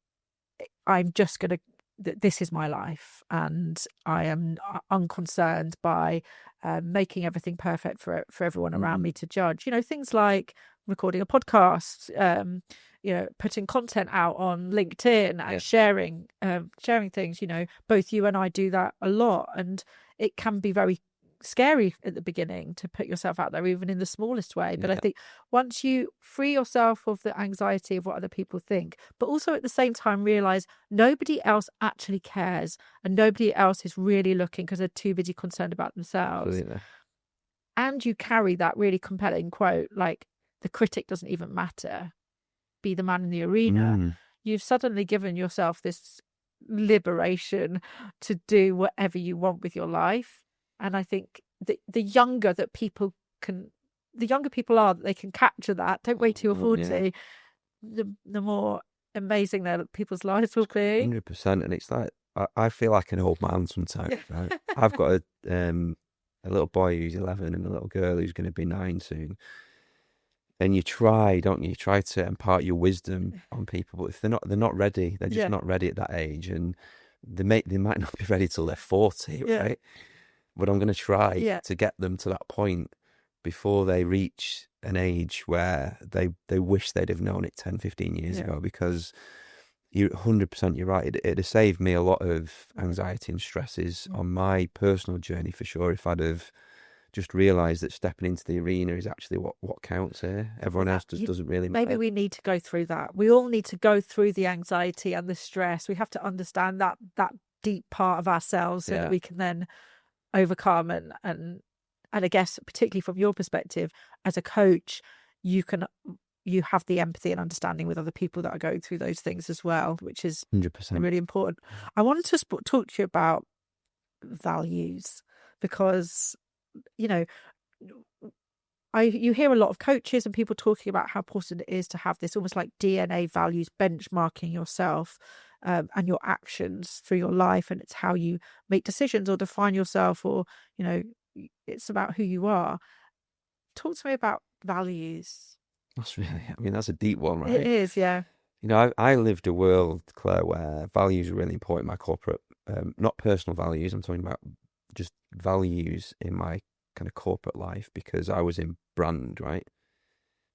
just going to, this is my life, and I am unconcerned by making everything perfect for everyone around me to judge. Things like recording a podcast, putting content out on LinkedIn and sharing things. Both you and I do that a lot, and it can be very scary at the beginning to put yourself out there, even in the smallest way. But I think once you free yourself of the anxiety of what other people think, but also at the same time realize nobody else actually cares, and nobody else is really looking because they're too busy concerned about themselves. Absolutely. And you carry that really compelling quote, like, the critic doesn't even matter, be the man in the arena. You've suddenly given yourself this liberation to do whatever you want with your life. And I think the younger people are, that they can capture that, don't wait till you're 40, the more amazing that people's lives will be. 100%. And it's like, I feel like an old man sometimes, right? I've got a little boy who's 11 and a little girl who's going to be 9 soon. And you try, don't you? You try to impart your wisdom on people, but if they're not ready, they're just not ready at that age, and they might not be ready till they're 40, right? But I'm going to try to get them to that point before they reach an age where they wish they'd have known it 10, 15 years ago, because you're 100%, you're right. It'd have saved me a lot of anxiety and stresses on my personal journey, for sure, if I'd have just realised that stepping into the arena is actually what counts here. Everyone else just doesn't really matter. Maybe we need to go through that. We all need to go through the anxiety and the stress. We have to understand that deep part of ourselves so that we can then overcome. And I guess, particularly from your perspective as a coach, you have the empathy and understanding with other people that are going through those things as well, which is 100% really important. I wanted to talk to you about values, because you hear a lot of coaches and people talking about how important it is to have this almost like DNA values, benchmarking yourself and your actions through your life, and it's how you make decisions or define yourself, or it's about who you are. Talk to me about values. That's a deep one, right? It is, yeah. I lived a world, Claire, where values are really important in my corporate, not personal values, I'm talking about just values in my kind of corporate life, because I was in brand, right?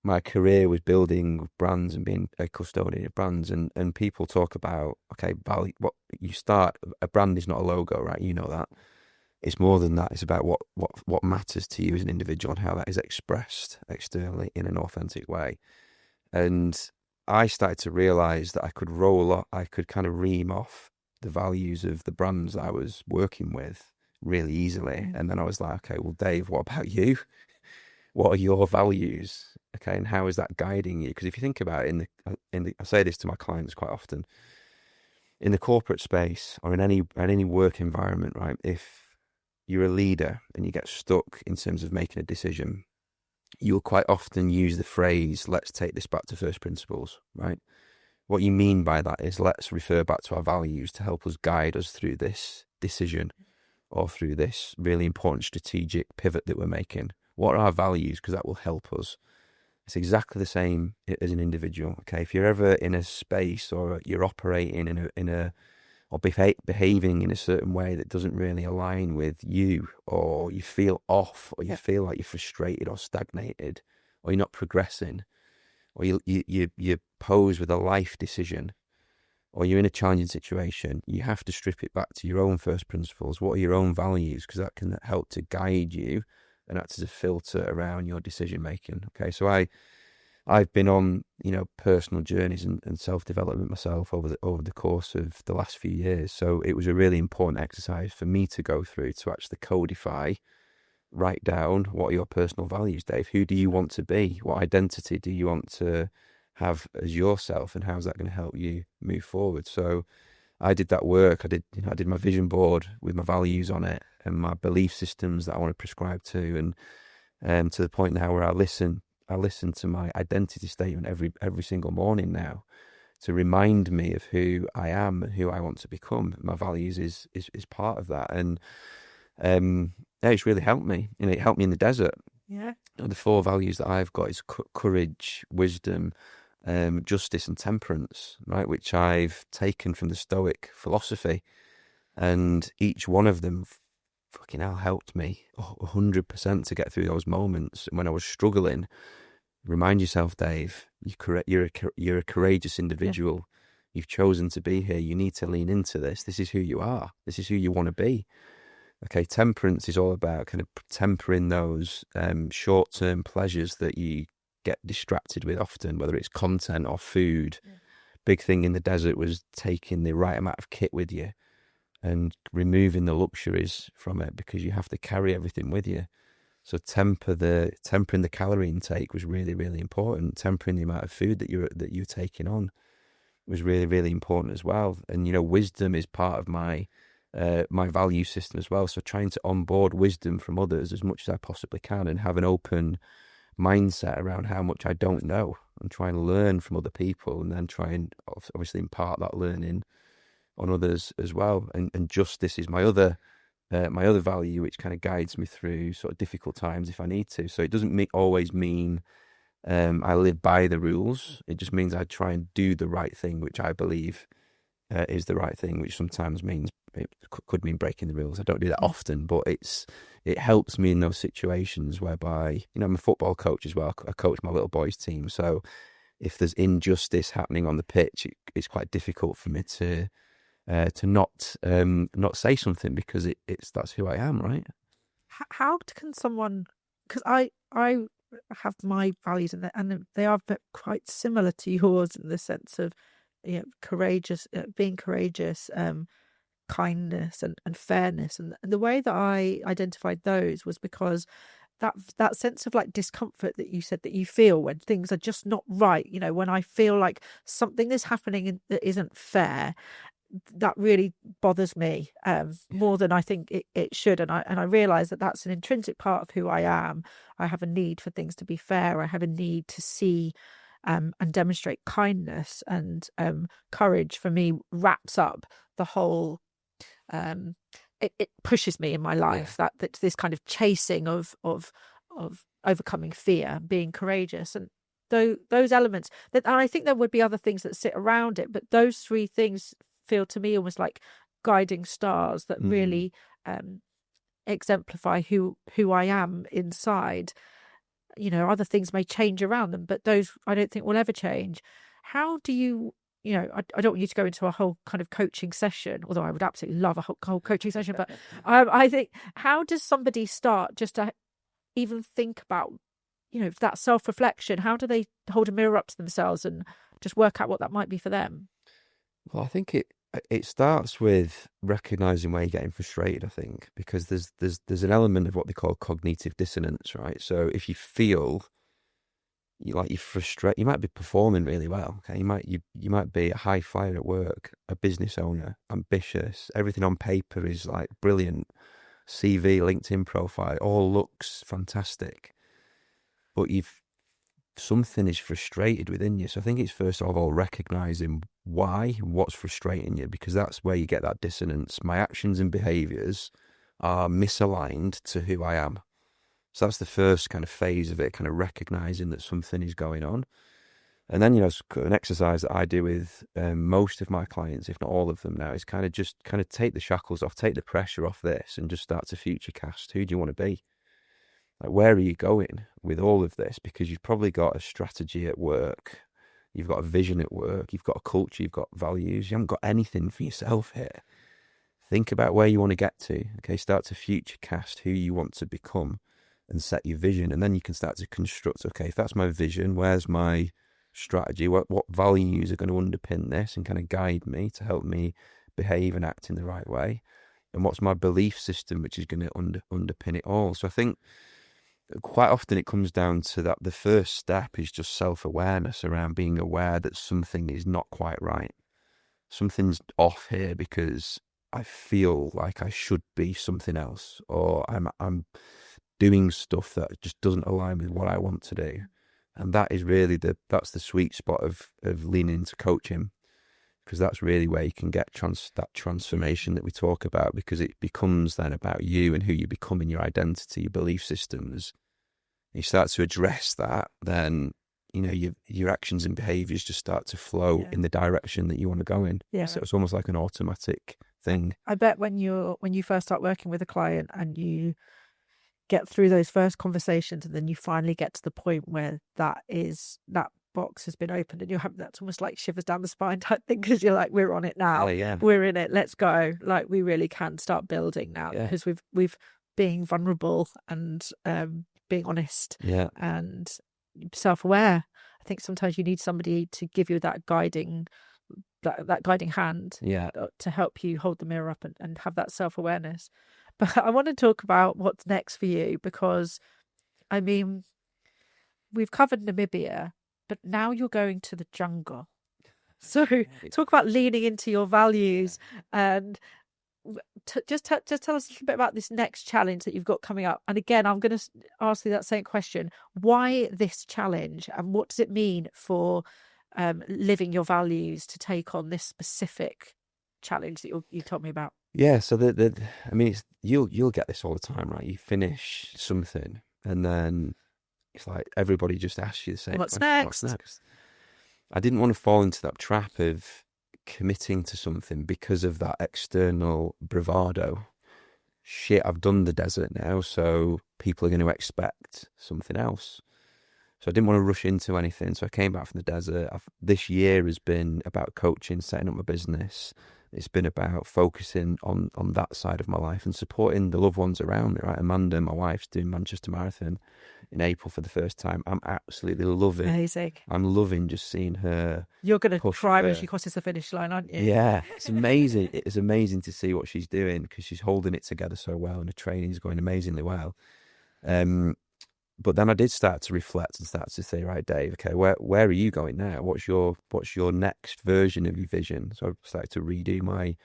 My career was building brands and being a custodian of brands, and people talk about, okay, value, what you start, a brand is not a logo, right? You know that. It's more than that. It's about what matters to you as an individual and how that is expressed externally in an authentic way. And I started to realise that I could kind of ream off the values of the brands that I was working with really easily. And then I was like, okay, well, Dave, what about you? What are your values? Okay, and how is that guiding you? Because if you think about it, I say this to my clients quite often, in the corporate space or in any work environment, right? If you're a leader and you get stuck in terms of making a decision, you'll quite often use the phrase, let's take this back to first principles, right? what you mean by that is let's refer back to our values to help us guide us through this decision or through this really important strategic pivot that we're making. What are our values? Because that will help us. It's exactly the same as an individual. Okay, if you're ever in a space or you're operating or behaving in a certain way that doesn't really align with you, or you feel off, or you feel like you're frustrated or stagnated, or you're not progressing, or you pose with a life decision, or you're in a challenging situation, you have to strip it back to your own first principles. What are your own values? Because that can help to guide you and act as a filter around your decision making. Okay, so I've been on, personal journeys and self-development myself over the course of the last few years. So it was a really important exercise for me to go through to actually codify, write down what are your personal values, Dave. Who do you want to be? What identity do you want to have as yourself, and how's that going to help you move forward? So I did that work. I did my vision board with my values on it and my belief systems that I want to prescribe to, and to the point now where I listen to my identity statement every single morning now to remind me of who I am and who I want to become. My values is part of that, and it's really helped me. It helped me in the desert. Yeah. The 4 values that I've got is courage, wisdom, justice, and temperance, right? Which I've taken from the Stoic philosophy, and each one of them fucking hell helped me 100% to get through those moments when I was struggling. Remind yourself, Dave, you're a courageous individual. Yeah. You've chosen to be here. You need to lean into this. This is who you are. This is who you want to be. Okay, temperance is all about kind of tempering those short-term pleasures that you get distracted with often, whether it's content or food. Yeah. Big thing in the desert was taking the right amount of kit with you and removing the luxuries from it, because you have to carry everything with you. So tempering the calorie intake was really, really important. Tempering the amount of food that you're taking on was really, really important as well. And wisdom is part of my value system as well. So trying to onboard wisdom from others as much as I possibly can, and have an open mindset around how much I don't know, and try and learn from other people, and then try and obviously impart that learning on others as well. And justice is my other value, which kind of guides me through sort of difficult times if I need to. So it doesn't always mean I live by the rules. It just means I try and do the right thing, which I believe is the right thing, which sometimes means it could mean breaking the rules. I don't do that often, but it helps me in those situations whereby, I'm a football coach as well. I coach my little boys team. So if there's injustice happening on the pitch, it's quite difficult for me to not say something, because that's who I am, right? How can someone? Because I have my values, and they are quite similar to yours in the sense of courageous, being courageous, kindness, and fairness, and the way that I identified those was because that sense of like discomfort that you said that you feel when things are just not right, when I feel like something is happening that isn't fair, that really bothers me more than I think it should. And I realize that that's an intrinsic part of who I am. I have a need for things to be fair. I have a need to see and demonstrate kindness, and courage for me wraps up the whole. It pushes me in my life, that this kind of chasing of overcoming fear, being courageous, and those elements and I think there would be other things that sit around it, but those 3 things feel to me almost like guiding stars that really exemplify who I am inside. Other things may change around them, but those I don't think will ever change. How do you I don't want you to go into a whole kind of coaching session, although I would absolutely love a whole coaching session, but I think, how does somebody start just to even think about that self-reflection? How do they hold a mirror up to themselves and just work out what that might be for them? Well, I think it starts with recognizing where you're getting frustrated, I think, because there's an element of what they call cognitive dissonance, right? So if you feel you're frustrated, you might be performing really well, okay? You might be a high flyer at work, a business owner, ambitious, everything on paper is like brilliant, CV, LinkedIn profile, all looks fantastic, but you've something is frustrated within you. So I think it's first of all recognizing what's frustrating you, because that's where you get that dissonance. My actions and behaviors are misaligned to who I am. So that's the first kind of phase of it, kind of recognizing that something is going on. And then, an exercise that I do with most of my clients, if not all of them now, is kind of take the shackles off, take the pressure off this, and just start to future cast. Who do you want to be? Like, where are you going with all of this? Because you've probably got a strategy at work, you've got a vision at work, you've got a culture, you've got values. You haven't got anything for yourself here. Think about where you want to get to. Okay, start to future cast who you want to become and set your vision. And then you can start to construct, okay, if that's my vision, where's my strategy? What values are going to underpin this and kind of guide me to help me behave and act in the right way? And what's my belief system, which is going to underpin it all? So I think quite often it comes down to that the first step is just self-awareness around being aware that something is not quite right. Something's off here because I feel like I should be something else, or I'm doing stuff that just doesn't align with what I want to do. And that is really that's the sweet spot of leaning into coaching, because that's really where you can get that transformation that we talk about, because it becomes then about you and who you become in your identity, your belief systems. You start to address that, then your actions and behaviors just start to flow in the direction that you want to go in. Yeah. So it's almost like an automatic thing. I bet when you first start working with a client and you get through those first conversations, and then you finally get to the point where that box has been opened, and you're having, that's almost like shivers down the spine type thing, because you're like, we're on it now. Yeah. We're in it, let's go. Like, we really can start building now, because we've being vulnerable and being honest and self-aware. I think sometimes you need somebody to give you that guiding hand to help you hold the mirror up and have that self-awareness. But I want to talk about what's next for you, because I mean, we've covered Namibia, but now you're going to the jungle. So talk about leaning into your values, and just tell us a little bit about this next challenge that you've got coming up. And again, I'm going to ask you that same question: why this challenge, and what does it mean for living your values to take on this specific challenge that you told me about? Yeah, so I mean, you'll get this all the time, right? You finish something, and then it's like everybody just asks you the same What's question. next? What's next? I didn't want to fall into that trap of committing to something because of that external bravado. Shit, I've done the desert now, so people are going to expect something else. So I didn't want to rush into anything. So I came back from the desert. This year has been about coaching, setting up my business. It's been about focusing on that side of my life and supporting the loved ones around me, right? Amanda, my wife's doing Manchester Marathon in April for the first time. I'm absolutely loving. Amazing. I'm loving just seeing her. You're going to cry when she crosses the finish line, aren't you? Yeah, it's amazing. It's amazing to see what she's doing, because she's holding it together so well, and the training's going amazingly well. But then I did start to reflect and start to say, right, Dave, okay, where are you going now? What's your next version of your vision? So I started to redo my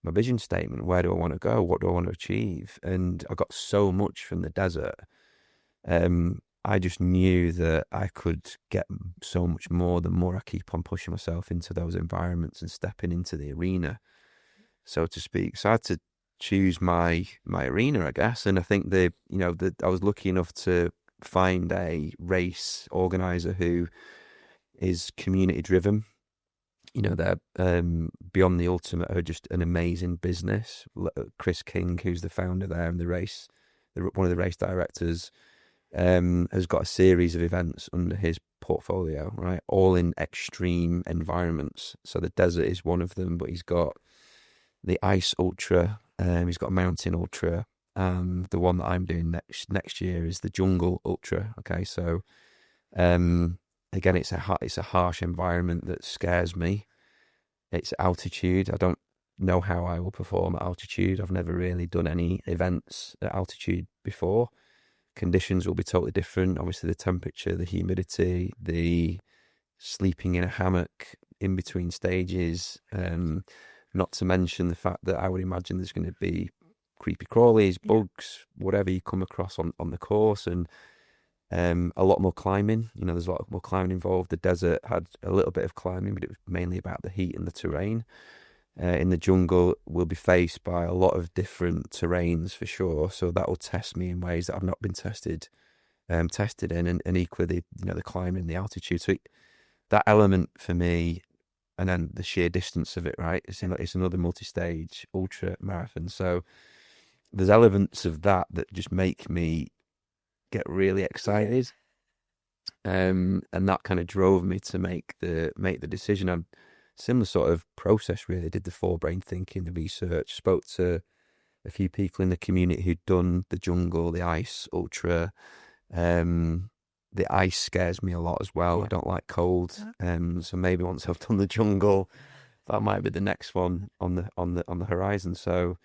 vision statement. Where do I want to go? What do I want to achieve? And I got so much from the desert. I just knew that I could get so much more the more I keep on pushing myself into those environments and stepping into the arena, so to speak. So I had to choose my arena, I guess. And I think I was lucky enough to find a race organizer who is community driven. They're Beyond the Ultimate are just an amazing business. Chris King, who's the founder there and one of the race directors, has got a series of events under his portfolio, right? All in extreme environments. So the desert is one of them, but he's got the ice ultra, he's got a mountain ultra. The one that I'm doing next year is the jungle ultra. Okay, so again, it's a harsh environment that scares me. It's altitude. I don't know how I will perform at altitude. I've never really done any events at altitude before. Conditions will be totally different. Obviously, the temperature, the humidity, the sleeping in a hammock in between stages. Not to mention the fact that I would imagine there's going to be creepy crawlies, bugs, whatever you come across on the course. And A lot more climbing. There's a lot more climbing involved. The desert had a little bit of climbing, but it was mainly about the heat and the terrain. In the jungle, we'll be faced by a lot of different terrains for sure. So that will test me in ways that I've not been tested in, and equally, the climbing, the altitude. So that element for me, and then the sheer distance of it, right? It's another multi-stage ultra marathon. So there's elements of that just make me get really excited. And that kind of drove me to make the decision. I'm similar sort of process really. Did the forebrain thinking, the research, spoke to a few people in the community who'd done the jungle, the ice ultra. The ice scares me a lot as well. I don't like cold. So maybe once I've done the jungle, that might be the next one on the horizon. So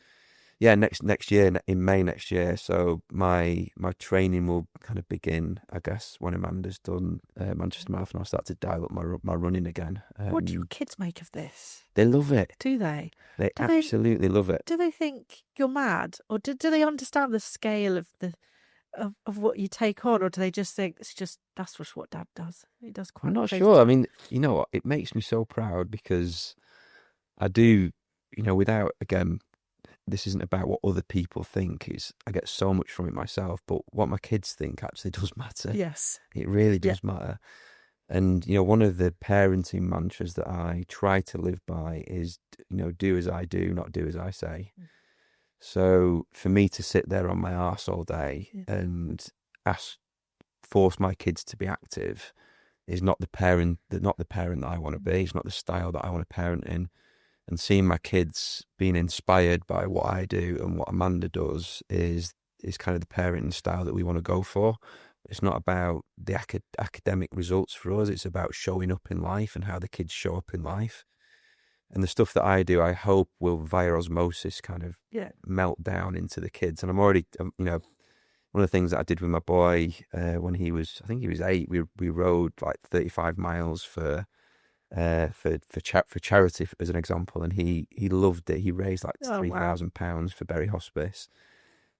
yeah, next year, in May next year. So my training will kind of begin, I guess, when Amanda's done Manchester Marathon. I'll start to dial up my running again. What do your kids make of this? They love it. Do they? They absolutely love it. Do they think you're mad, or do they understand the scale of of what you take on, or do they just think that's just what Dad does? He does quite. I'm not sure. I mean, you know what? It makes me so proud because I do. Without, again, this isn't about what other people think. I get so much from it myself, but what my kids think actually does matter. Yes, it really does matter. And one of the parenting mantras that I try to live by is, do as I do, not do as I say. So for me to sit there on my arse all day and force my kids to be active is not the parent that I want to be. It's not the style that I want to parent in. And seeing my kids being inspired by what I do and what Amanda does is kind of the parenting style that we want to go for. It's not about the academic results for us. It's about showing up in life and how the kids show up in life. And the stuff that I do, I hope will, via osmosis, kind of melt down into the kids. And I'm already, one of the things that I did with my boy when I think he was 8, we rode like 35 miles for charity, as an example, and he loved it. He raised like £3,000 for Bury Hospice.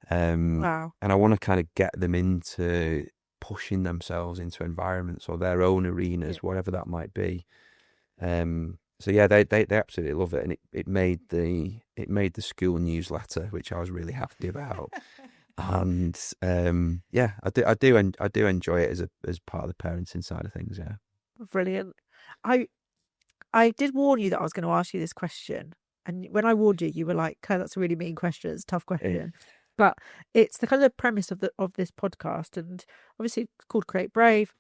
Wow. And I want to kind of get them into pushing themselves into environments or their own arenas, whatever that might be. So yeah, they absolutely love it, and it made the school newsletter, which I was really happy about. And I do enjoy it as part of the parenting side of things. Yeah, brilliant. I did warn you that I was going to ask you this question, and when I warned you, you were like, "Okay, that's a really mean question. It's a tough question." Yeah. But it's the kind of premise of this podcast, and obviously it's called Create Brave.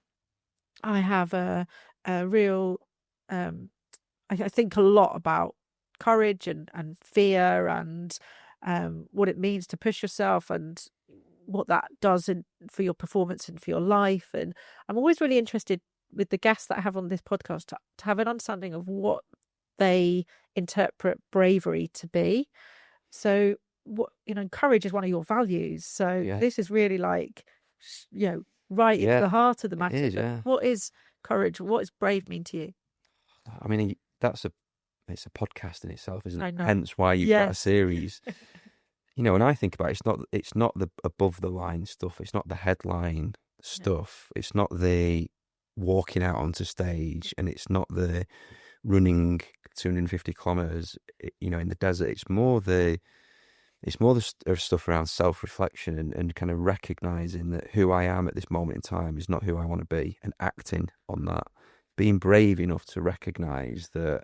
I have a real I think a lot about courage and fear and what it means to push yourself and what that does for your performance and for your life. And I'm always really interested with the guests that I have on this podcast to have an understanding of what they interpret bravery to be. So what, courage is one of your values. So this is really like, right into the heart of the matter. It is, What is courage? What does brave mean to you? I mean, it's a podcast in itself, isn't it? Hence why you've got a series. When I think about it, it's not the above the line stuff. It's not the headline stuff. It's not the walking out onto stage, and it's not the running 250 kilometers, in the desert. It's more the stuff around self-reflection and kind of recognizing that who I am at this moment in time is not who I want to be, and acting on that. Being brave enough to recognize that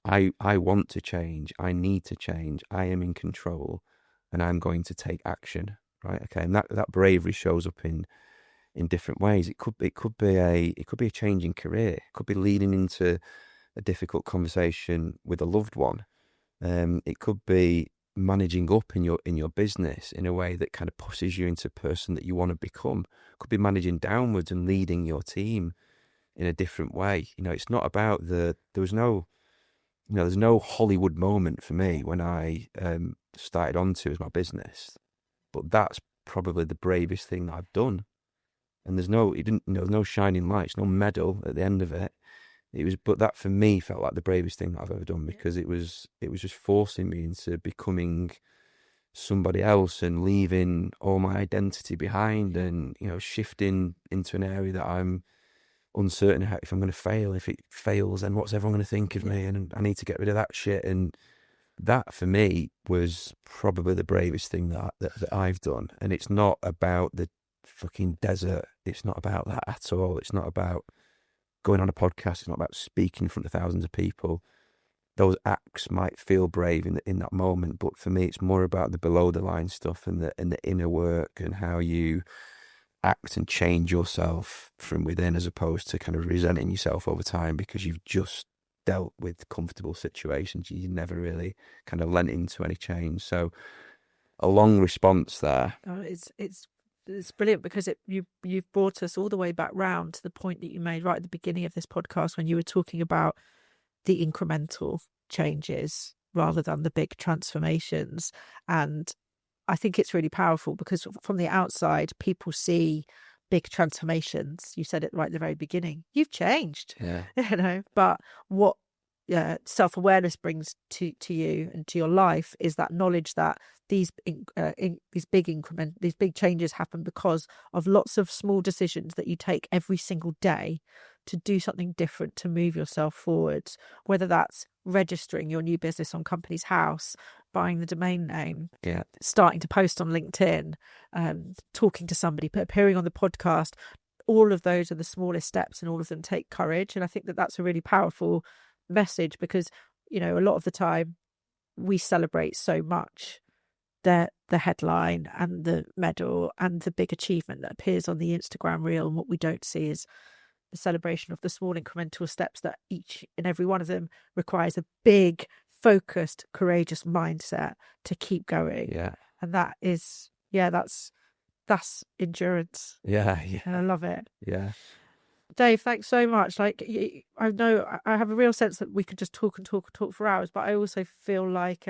I want to change, I need to change, I am in control, and I'm going to take action, right? Okay, and that bravery shows up in different ways. It could be a change in career. It could be leading into a difficult conversation with a loved one. It could be managing up in your business in a way that kind of pushes you into the person that you want to become. It could be managing downwards and leading your team in a different way. It's not about there's no Hollywood moment for me when I started onto as my business, but that's probably the bravest thing that I've done. And there's no shining lights, no medal at the end of it. But that for me felt like the bravest thing that I've ever done, because it was just forcing me into becoming somebody else and leaving all my identity behind, and shifting into an area that I'm uncertain if I'm going to fail. If it fails, then what's everyone going to think of me? And I need to get rid of that shit. And that for me was probably the bravest thing that I've done. And it's not about the fucking desert. It's not about that at all. It's not about going on a podcast. It's not about speaking in front of thousands of people. Those acts might feel brave in that moment, but for me, it's more about the below the line stuff and the inner work and how you act and change yourself from within, as opposed to kind of resenting yourself over time because you've just dealt with comfortable situations. You never really kind of lent into any change. So a long response there. Oh, it's brilliant because you've brought us all the way back round to the point that you made right at the beginning of this podcast when you were talking about the incremental changes rather than the big transformations. And I think it's really powerful because from the outside, people see big transformations. You said it right at the very beginning. You've changed, but what self-awareness brings to you and to your life is that knowledge that these big changes happen because of lots of small decisions that you take every single day to do something different, to move yourself forwards, whether that's registering your new business on Companies House, buying the domain name, starting to post on LinkedIn, talking to somebody, appearing on the podcast. All of those are the smallest steps and all of them take courage. And I think that that's a really powerful message because, a lot of the time we celebrate so much the headline and the medal and the big achievement that appears on the Instagram reel. And what we don't see is the celebration of the small incremental steps that each and every one of them requires a big, focused, courageous mindset to keep going. Yeah. And that is, that's endurance. Yeah. And I love it. Yeah. Dave, thanks so much. Like, I know I have a real sense that we could just talk and talk and talk for hours, but I also feel like,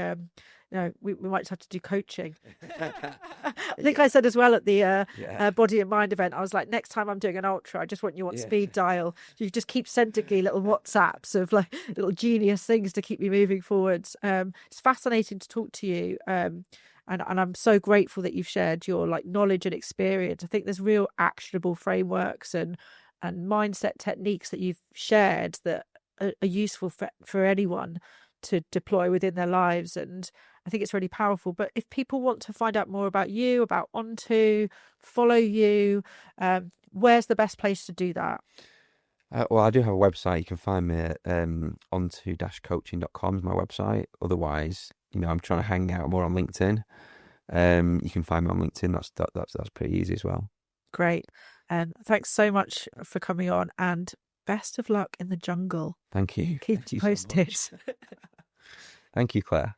we might just have to do coaching. I think I said as well at the Body and Mind event, I was like, next time I'm doing an ultra, I just want you on speed dial. You just keep sending me little WhatsApps of like little genius things to keep me moving forwards. It's fascinating to talk to you. And I'm so grateful that you've shared your like knowledge and experience. I think there's real actionable frameworks and mindset techniques that you've shared that are useful for anyone to deploy within their lives. And I think it's really powerful. But if people want to find out more about you, about Onto, follow you, where's the best place to do that? Well, I do have a website. You can find me at onto-coaching.com is my website. Otherwise, I'm trying to hang out more on LinkedIn. You can find me on LinkedIn. That's pretty easy as well. Great. Thanks so much for coming on, and best of luck in the jungle. Thank you. Keep posted. Thank you, Claire.